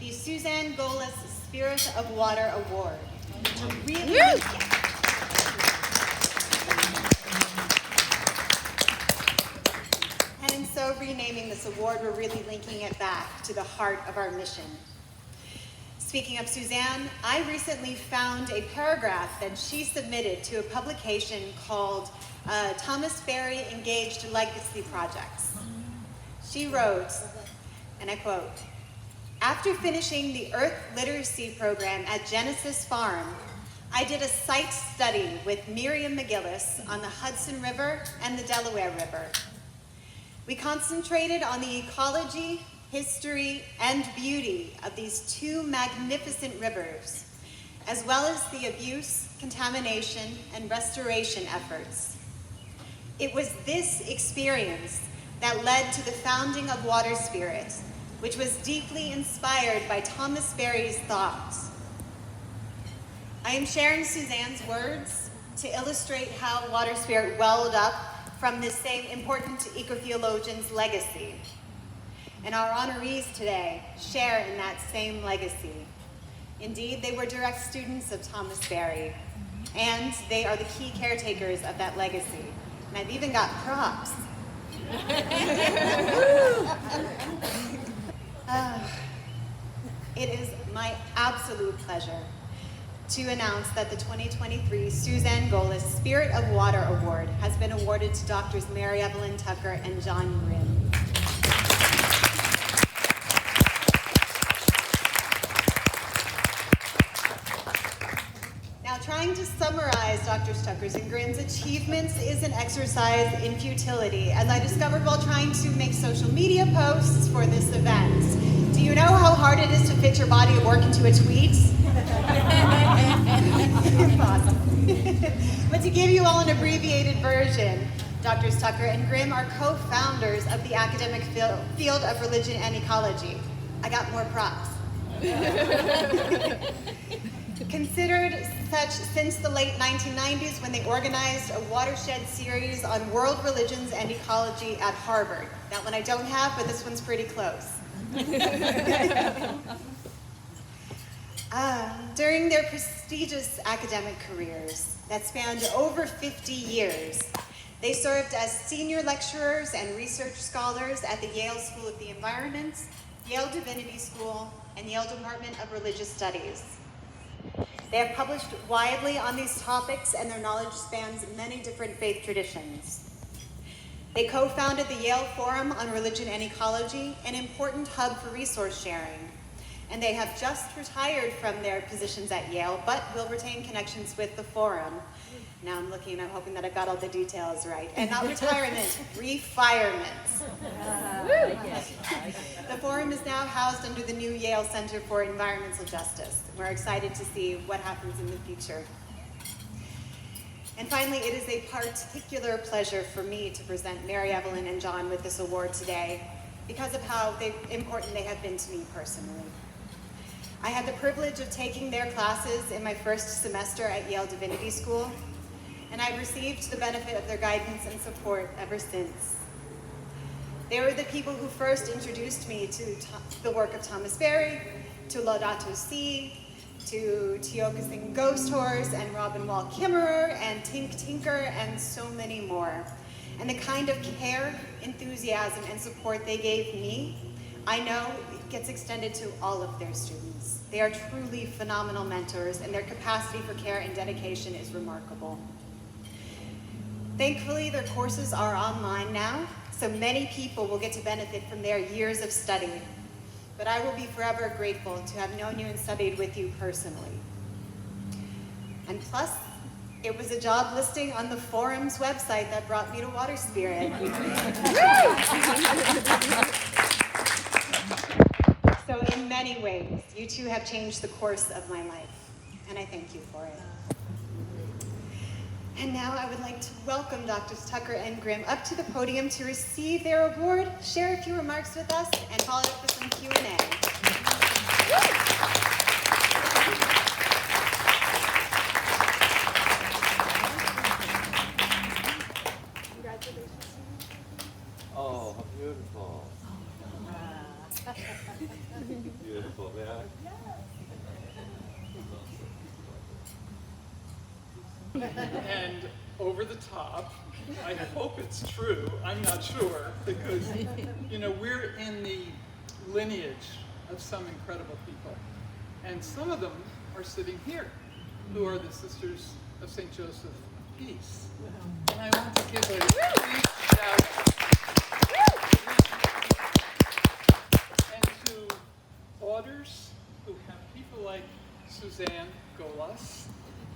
the Suzanne Golas Spirit of Water Award. And in so renaming this award, we're really linking it back to the heart of our mission. Speaking of Suzanne, I recently found a paragraph that she submitted to a publication called Thomas Berry Engaged Legacy Projects. She wrote, and I quote, "After finishing the Earth Literacy program at Genesis Farm, I did a site study with Miriam McGillis on the Hudson River and the Delaware River. We concentrated on the ecology, history, and beauty of these two magnificent rivers, as well as the abuse, contamination, and restoration efforts. It was this experience that led to the founding of Waterspirit, which was deeply inspired by Thomas Berry's thoughts. I am sharing Suzanne's words to illustrate how Waterspirit welled up from this same important eco-theologian's legacy. And our honorees today share in that same legacy. Indeed, they were direct students of Thomas Berry, and they are the key caretakers of that legacy. And I've even got props. It is my absolute pleasure to announce that the 2023 Suzanne Golas Spirit of Water Award has been awarded to Drs. Mary Evelyn Tucker and John Grimm. Now, trying to summarize Drs. Tucker's and Grimm's achievements is an exercise in futility, as I discovered while trying to make social media posts for this event. Do you know how hard it is to fit your body of work into a tweet? Impossible. But to give you all an abbreviated version, Drs. Tucker and Grimm are co-founders of the academic field of religion and ecology. I got more props. Considered such since the late 1990s, when they organized a watershed series on world religions and ecology at Harvard. That one I don't have, but this one's pretty close. During their prestigious academic careers that spanned over 50 years, they served as senior lecturers and research scholars at the Yale School of the Environment, Yale Divinity School, and Yale Department of Religious Studies. They have published widely on these topics, and their knowledge spans many different faith traditions. They co-founded the Yale Forum on Religion and Ecology, an important hub for resource sharing. And they have just retired from their positions at Yale, but will retain connections with the forum. Now I'm looking, I'm hoping that I've got all the details right. And not retirement, refirement. The forum is now housed under the new Yale Center for Environmental Justice. We're excited to see what happens in the future. And finally, it is a particular pleasure for me to present Mary Evelyn and John with this award today because of how important they have been to me personally. I had the privilege of taking their classes in my first semester at Yale Divinity School, and I've received the benefit of their guidance and support ever since. They were the people who first introduced me to the work of Thomas Berry, to Laudato Si, to Tiokasin Ghost Horse, and Robin Wall Kimmerer, and Tink Tinker, and so many more. And the kind of care, enthusiasm, and support they gave me, I know it gets extended to all of their students. They are truly phenomenal mentors, and their capacity for care and dedication is remarkable. Thankfully, their courses are online now, so many people will get to benefit from their years of study. But I will be forever grateful to have known you and studied with you personally. And plus, it was a job listing on the forum's website that brought me to Waterspirit. So in many ways, you two have changed the course of my life, and I thank you for it. And now I would like to welcome Drs. Tucker and Grimm up to the podium to receive their award, share a few remarks with us, and follow it up with some Q&A. Congratulations. Oh, how beautiful. Beautiful. simple, yeah. And over the top, I hope it's true, I'm not sure, because, you know, we're in the lineage of some incredible people. And some of them are sitting here, who are the Sisters of St. Joseph of Peace. And I want to give a big shout out and to orders who have people like Suzanne Golas,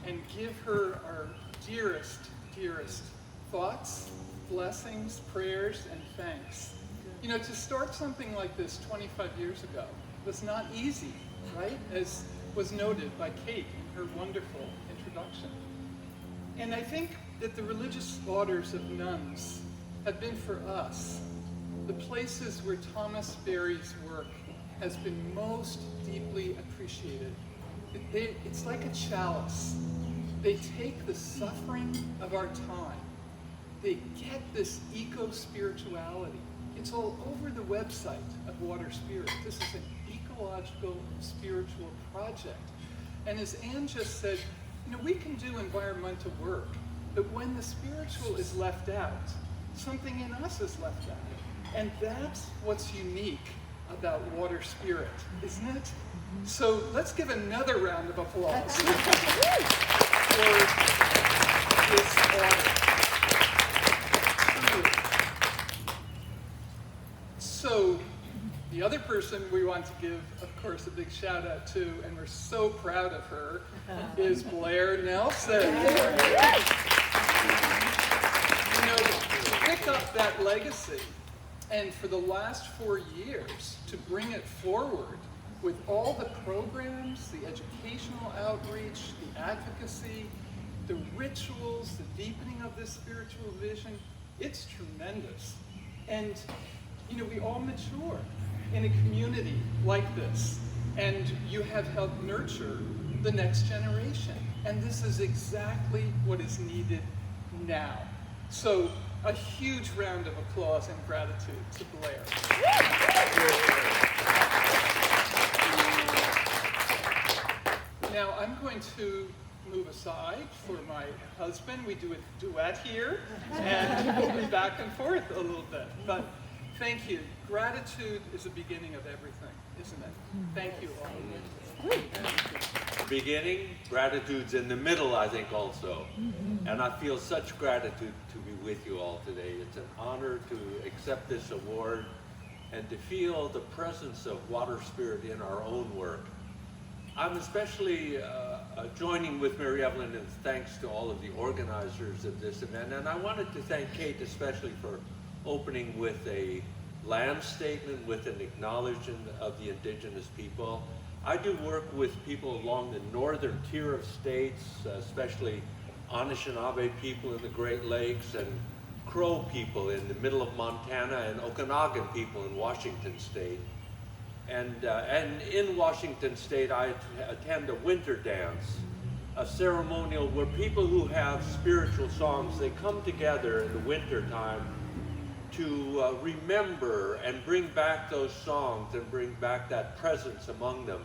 and give her our dearest, dearest thoughts, blessings, prayers, and thanks. You know, to start something like this 25 years ago was not easy, right? As was noted by Kate in her wonderful introduction. And I think that the religious orders of nuns have been for us the places where Thomas Berry's work has been most deeply appreciated. It's like a chalice. They take the suffering of our time. They get this eco-spirituality. It's all over the website of Waterspirit. This is an ecological spiritual project. And as Anne just said, you know, we can do environmental work, but when the spiritual is left out, something in us is left out. And that's what's unique about Waterspirit, isn't it? So let's give another round of applause for this audit. So the other person we want to give, of course, a big shout out to, and we're so proud of her, is Blair Nelson. You know, to pick up that legacy, and for the last 4 years, to bring it forward with all the programs, the educational outreach, the advocacy, the rituals, the deepening of this spiritual vision, it's tremendous. And, you know, we all mature in a community like this, and you have helped nurture the next generation. And this is exactly what is needed now. So, a huge round of applause and gratitude to Blair. Now I'm going to move aside for my husband. We do a duet here, and we'll be back and forth a little bit. But thank you. Gratitude is the beginning of everything, isn't it? Thank you all. Beginning, gratitude's in the middle, I think, also. And I feel such gratitude to be with you all today. It's an honor to accept this award and to feel the presence of Waterspirit in our own work. I'm especially joining with Mary Evelyn in thanks to all of the organizers of this event. And I wanted to thank Kate especially for opening with a land statement with an acknowledgement of the indigenous people. I do work with people along the northern tier of states, especially Anishinaabe people in the Great Lakes and Crow people in the middle of Montana and Okanagan people in Washington State. And in Washington State, I attend a winter dance, a ceremonial where people who have spiritual songs, they come together in the winter time to remember and bring back those songs and bring back that presence among them.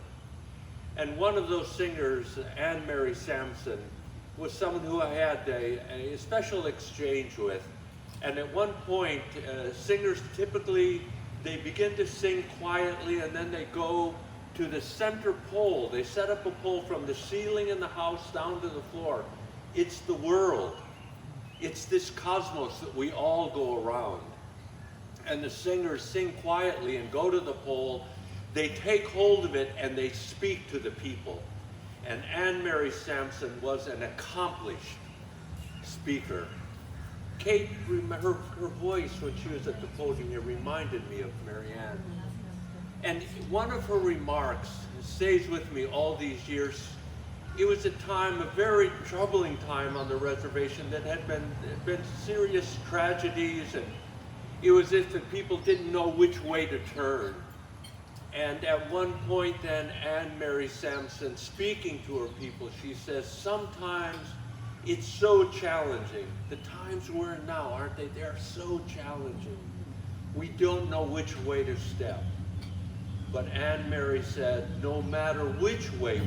And one of those singers, Anne Mary Sampson, was someone who I had a special exchange with. And at one point, singers typically, they begin to sing quietly and then they go to the center pole. They set up a pole from the ceiling in the house down to the floor. It's the world. It's this cosmos that we all go around. And the singers sing quietly and go to the pole. They take hold of it and they speak to the people. And Anne Mary Sampson was an accomplished speaker. Kate, her voice when she was at the podium here reminded me of Mary Ann. And one of her remarks stays with me all these years. It was a time, a very troubling time on the reservation that had been serious tragedies, and it was as if the people didn't know which way to turn. And at one point then, Anne Mary Sampson, speaking to her people, she says, sometimes it's so challenging. The times we're in now, aren't they? They're so challenging. We don't know which way to step. But Anne Mary said, no matter which way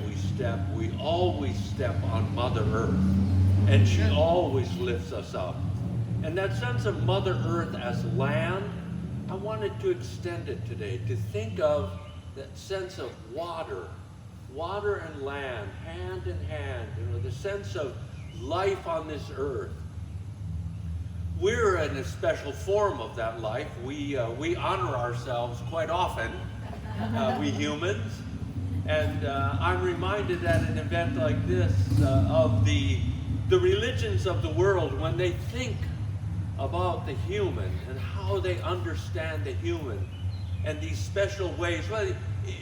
we always step on Mother Earth. And she always lifts us up. And that sense of Mother Earth as land, I wanted to extend it today, to think of that sense of water and land, hand in hand, the sense of life on this earth. We're in a special form of that life. We honor ourselves quite often, we humans. And I'm reminded at an event like this of the religions of the world when they think about the human and how they understand the human and these special ways. Well,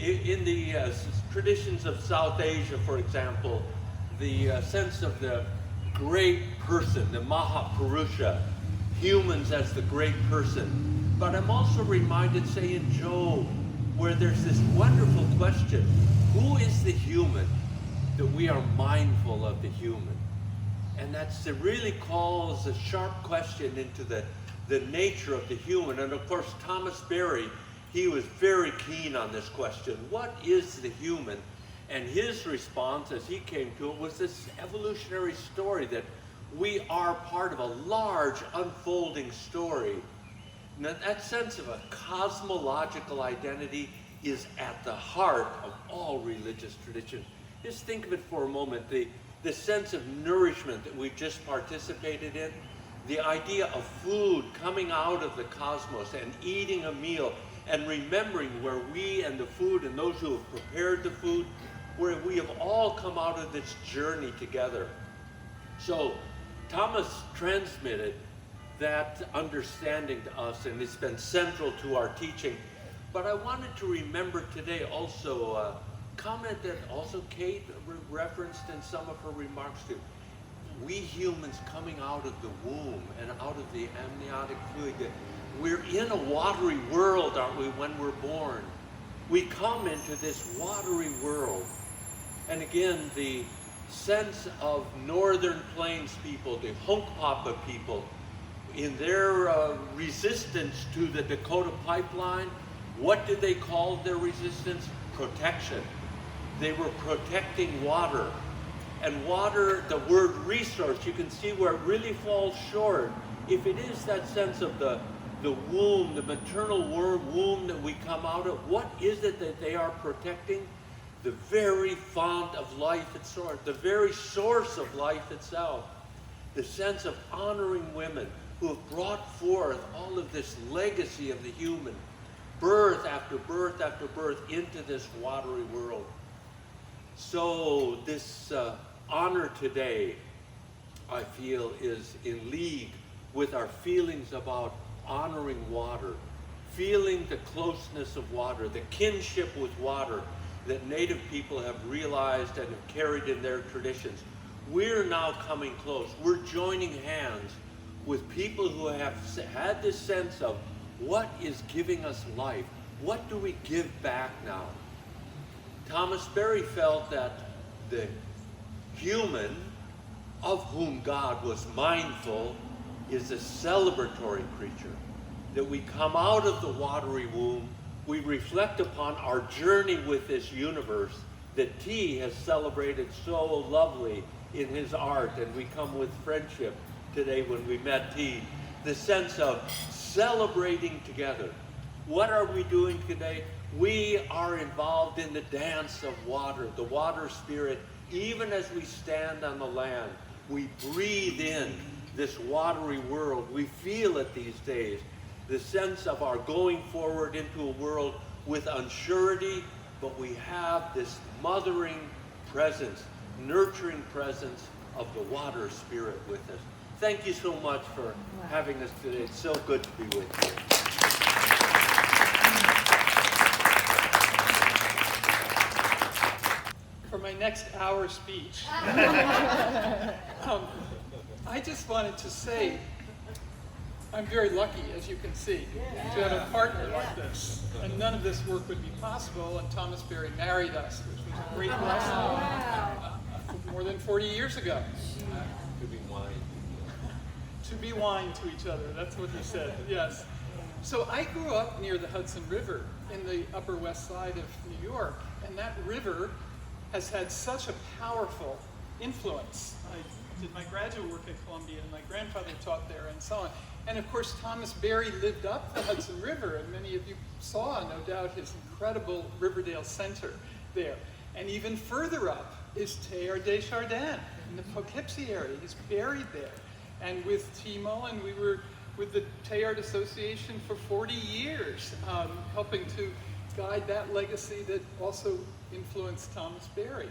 in the traditions of South Asia, for example, the sense of the great person, the Mahapurusha, humans as the great person. But I'm also reminded, say, in Job, where there's this wonderful question, who is the human, that we are mindful of the human? And it really calls a sharp question into the nature of the human. And of course, Thomas Berry, he was very keen on this question. What is the human? And his response, as he came to it, was this evolutionary story that we are part of a large unfolding story. And that sense of a cosmological identity is at the heart of all religious traditions. Just think of it for a moment. The sense of nourishment that we just participated in, the idea of food coming out of the cosmos and eating a meal and remembering where we and the food and those who have prepared the food, where we have all come out of this journey together. So Thomas transmitted that understanding to us, and it's been central to our teaching. But I wanted to remember today also a comment that also Kate referenced in some of her remarks too. We humans coming out of the womb and out of the amniotic fluid, we're in a watery world, aren't we, when we're born? We come into this watery world. And again, the sense of Northern Plains people, the Hunkpapa people, in their resistance to the Dakota pipeline, what did they call their resistance? Protection. They were protecting water. And water, the word resource, you can see where it really falls short. If it is that sense of the womb, the maternal womb that we come out of, what is it that they are protecting? The very fount of life itself, the very source of life itself. The sense of honoring women who have brought forth all of this legacy of the human, birth after birth after birth, into this watery world. So this honor today, I feel, is in league with our feelings about honoring water, feeling the closeness of water, the kinship with water that Native people have realized and have carried in their traditions. We're now coming close. We're joining hands with people who have had this sense of what is giving us life? What do we give back now? Thomas Berry felt that the human, of whom God was mindful, is a celebratory creature. That we come out of the watery womb, we reflect upon our journey with this universe that T has celebrated so lovely in his art, and we come with friendship today when we met T. The sense of celebrating together. What are we doing today? We are involved in the dance of water, the water spirit. Even as we stand on the land, we breathe in this watery world. We feel it these days. The sense of our going forward into a world with unsurety, but we have this mothering presence, nurturing presence of the water spirit with us. Thank you so much for having us today. It's so good to be with you. For my next hour speech, I just wanted to say I'm very lucky, as you can see, to have a partner like this. And none of this work would be possible, and Thomas Berry married us, which was a great blessing more than 40 years ago. To be wine. To be wine to each other, that's what he said, yes. So I grew up near the Hudson River in the Upper West Side of New York, and that river has had such a powerful influence. I did my graduate work at Columbia, and my grandfather taught there, and so on. And of course, Thomas Berry lived up the Hudson River, and many of you saw, no doubt, his incredible Riverdale Center there. And even further up is Teilhard de Chardin in the Poughkeepsie area. He's buried there. And with T. Mullen, we were with the Teilhard Association for 40 years, helping to guide that legacy that also influenced Thomas Berry.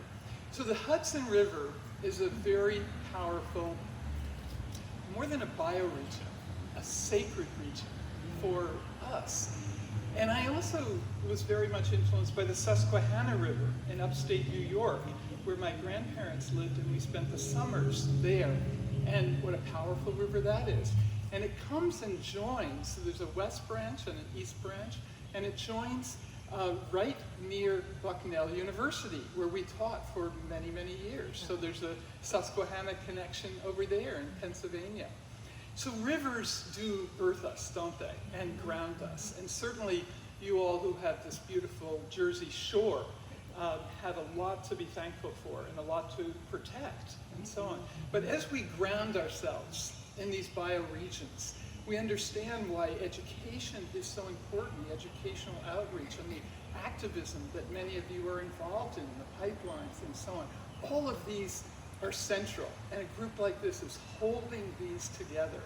So the Hudson River is a very powerful, more than a bioregion, a sacred region for us. And I also was very much influenced by the Susquehanna River in upstate New York, where my grandparents lived, and we spent the summers there. And what a powerful river that is. And it comes and joins, so there's a west branch and an east branch, and it joins right near Bucknell University, where we taught for many, many years. So there's a Susquehanna connection over there in Pennsylvania. So rivers do earth us, don't they, and ground us. And certainly you all who have this beautiful Jersey shore have a lot to be thankful for and a lot to protect and so on. But as we ground ourselves in these bioregions, we understand why education is so important, the educational outreach and the activism that many of you are involved in, the pipelines and so on. All of these are central, and a group like this is holding these together.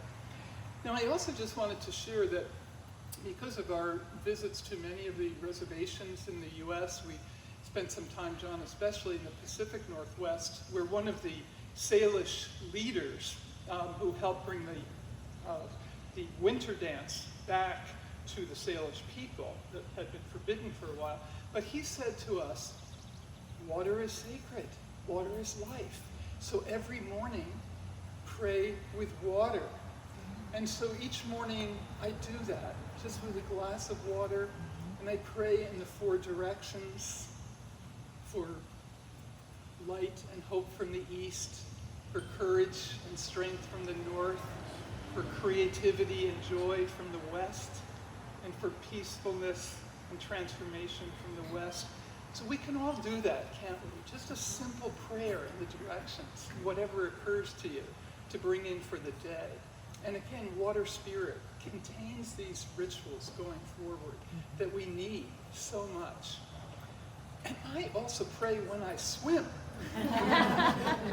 Now, I also just wanted to share that because of our visits to many of the reservations in the US, we spent some time, John, especially in the Pacific Northwest, where one of the Salish leaders who helped bring the winter dance back to the Salish people that had been forbidden for a while. But he said to us, water is sacred, water is life. So every morning, pray with water. And so each morning I do that, just with a glass of water, and I pray in the 4 directions for light and hope from the east, for courage and strength from the north, for creativity and joy from the west, and for peacefulness and transformation from the west. So we can all do that, can't we? Just a simple prayer in the directions, whatever occurs to you, to bring in for the day. And again, Waterspirit contains these rituals going forward that we need so much. And I also pray when I swim.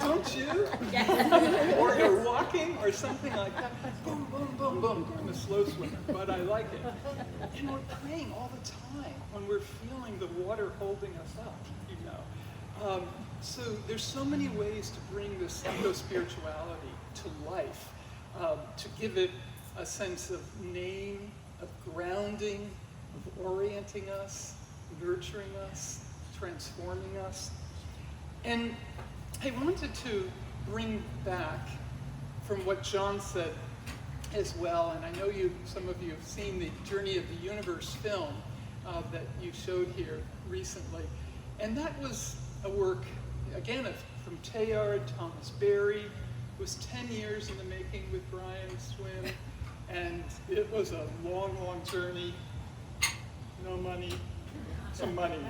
Don't you? Yes. Or you're walking or something like that. Boom, boom, boom, boom. I'm a slow swimmer, but I like it. And we're praying all the time when we're feeling the water holding us up, you know. So there's so many ways to bring this eco-spirituality to life, to give it a sense of name, of grounding, of orienting us, nurturing us, transforming us. And I wanted to bring back from what John said as well, and I know some of you have seen the Journey of the Universe film that you showed here recently. And that was a work, again, from Teilhard, Thomas Berry. It was 10 years in the making with Brian Swim, and it was a long, long journey. No money, some money.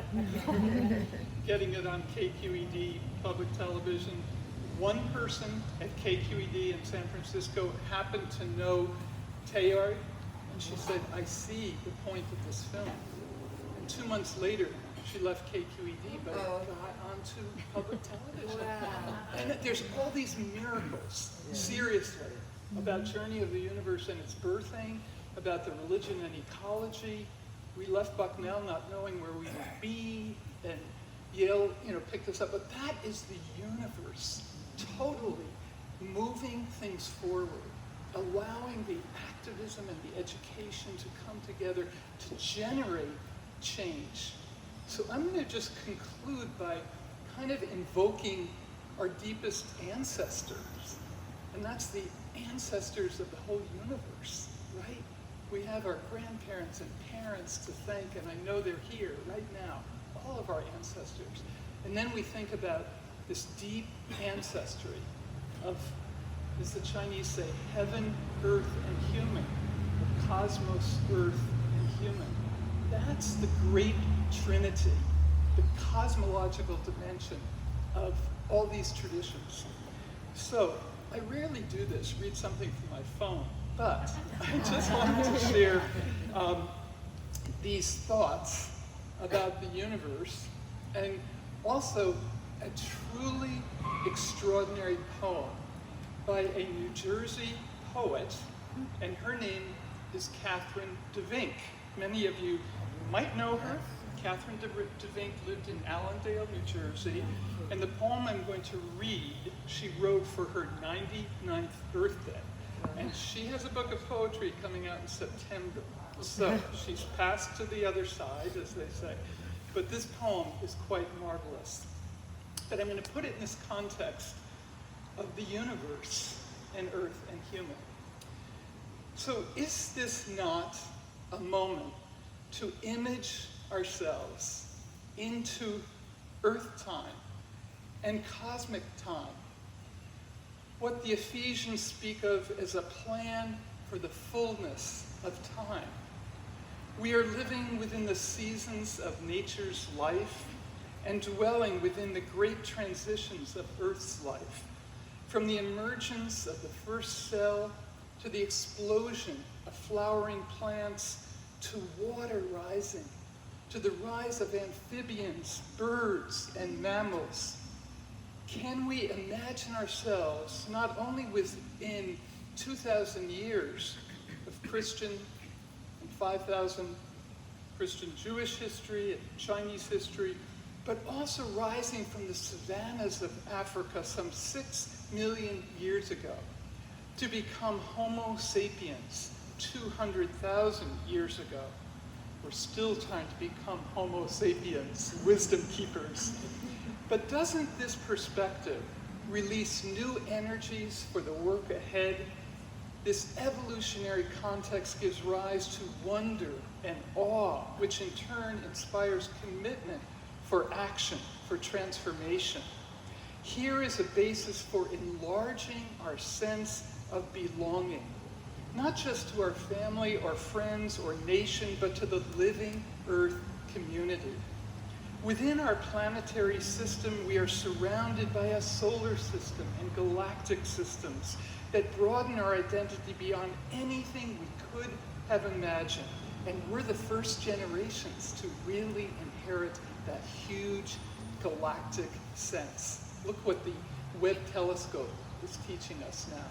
Getting it on KQED public television. One person at KQED in San Francisco happened to know Teilhard, and she said, I see the point of this film. And 2 months later, she left KQED, but got onto public television. Wow. And there's all these miracles, seriously, about Journey of the Universe and its birthing, about the religion and ecology. We left Bucknell not knowing where we would be, and Yale, picked us up. But that is the universe, totally moving things forward, allowing the activism and the education to come together to generate change. So I'm going to just conclude by kind of invoking our deepest ancestors. And that's the ancestors of the whole universe, right? We have our grandparents and parents to thank, and I know they're here right now, all of our ancestors. And then we think about this deep ancestry of, as the Chinese say, heaven, earth, and human, cosmos, earth, and human. That's the great trinity, the cosmological dimension of all these traditions. So I rarely do this, read something from my phone, but I just wanted to share these thoughts about the universe, and also a truly extraordinary poem by a New Jersey poet, and her name is Catherine DeVink. Many of you might know her. Catherine DeVink lived in Allendale, New Jersey, and the poem I'm going to read, she wrote for her 99th birthday. And she has a book of poetry coming out in September. So she's passed to the other side, as they say. But this poem is quite marvelous. But I'm going to put it in this context of the universe and earth and human. So is this not a moment to image ourselves into earth time and cosmic time? What the Ephesians speak of as a plan for the fullness of time. We are living within the seasons of nature's life and dwelling within the great transitions of Earth's life, from the emergence of the first cell to the explosion of flowering plants, to water rising, to the rise of amphibians, birds, and mammals. Can we imagine ourselves not only within 2,000 years of Christian and 5,000 Christian Jewish history and Chinese history, but also rising from the savannas of Africa some 6 million years ago to become Homo sapiens 200,000 years ago? We're still trying to become Homo sapiens, wisdom keepers. But doesn't this perspective release new energies for the work ahead? This evolutionary context gives rise to wonder and awe, which in turn inspires commitment for action, for transformation. Here is a basis for enlarging our sense of belonging, not just to our family or friends or nation, but to the living Earth community. Within our planetary system, we are surrounded by a solar system and galactic systems that broaden our identity beyond anything we could have imagined. And we're the first generations to really inherit that huge galactic sense. Look what the Webb telescope is teaching us now.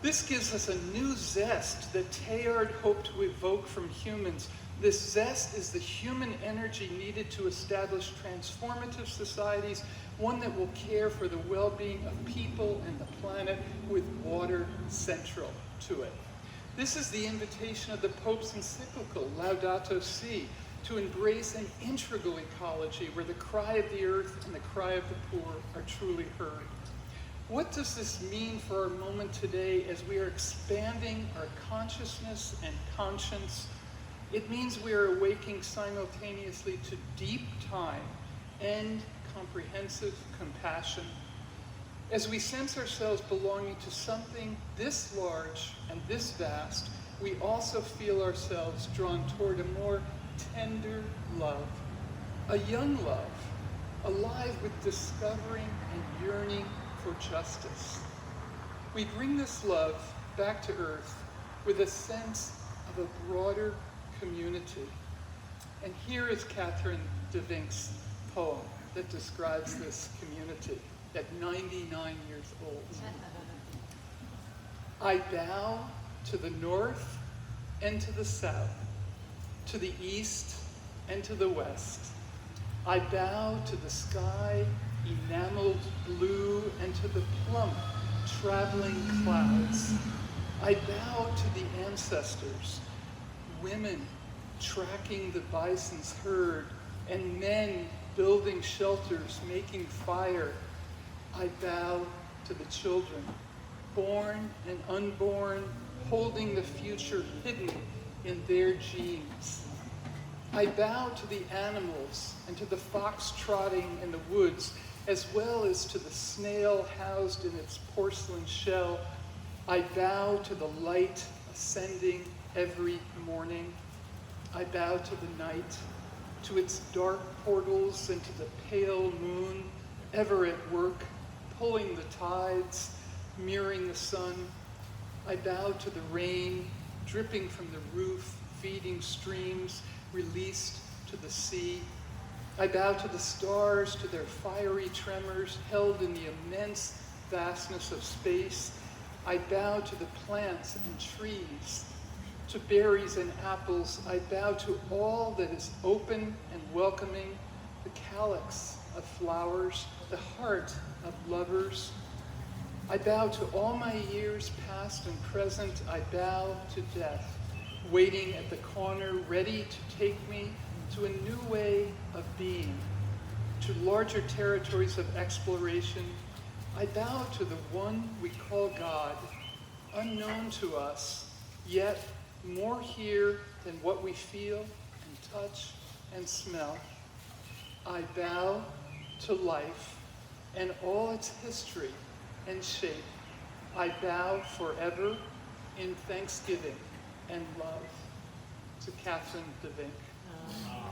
This gives us a new zest that Teilhard hoped to evoke from humans. This zest is the human energy needed to establish transformative societies, one that will care for the well-being of people and the planet with water central to it. This is the invitation of the Pope's encyclical, Laudato Si', to embrace an integral ecology where the cry of the earth and the cry of the poor are truly heard. What does this mean for our moment today as we are expanding our consciousness and conscience? It means we are awaking simultaneously to deep time and comprehensive compassion. As we sense ourselves belonging to something this large and this vast, we also feel ourselves drawn toward a more tender love, a young love, alive with discovering and yearning for justice. We bring this love back to earth with a sense of a broader community. And here is Catherine DeVink's poem that describes this community at 99 years old. I bow to the north and to the south, to the east and to the west. I bow to the sky, enameled blue, and to the plump, traveling clouds. I bow to the ancestors, women tracking the bison's herd, and men building shelters, making fire. I bow to the children, born and unborn, holding the future hidden in their genes. I bow to the animals and to the fox trotting in the woods, as well as to the snail housed in its porcelain shell. I bow to the light ascending every morning. I bow to the night, to its dark portals and to the pale moon, ever at work, pulling the tides, mirroring the sun. I bow to the rain, dripping from the roof, feeding streams, released to the sea. I bow to the stars, to their fiery tremors, held in the immense vastness of space. I bow to the plants and trees, to berries and apples. I bow to all that is open and welcoming, the calyx of flowers, the heart of lovers. I bow to all my years, past and present. I bow to death, waiting at the corner, ready to take me to a new way of being, to larger territories of exploration. I bow to the one we call God, unknown to us, yet more here than what we feel and touch and smell. I bow to life and all its history and shape. I bow forever in thanksgiving and love. To Catherine DeVink.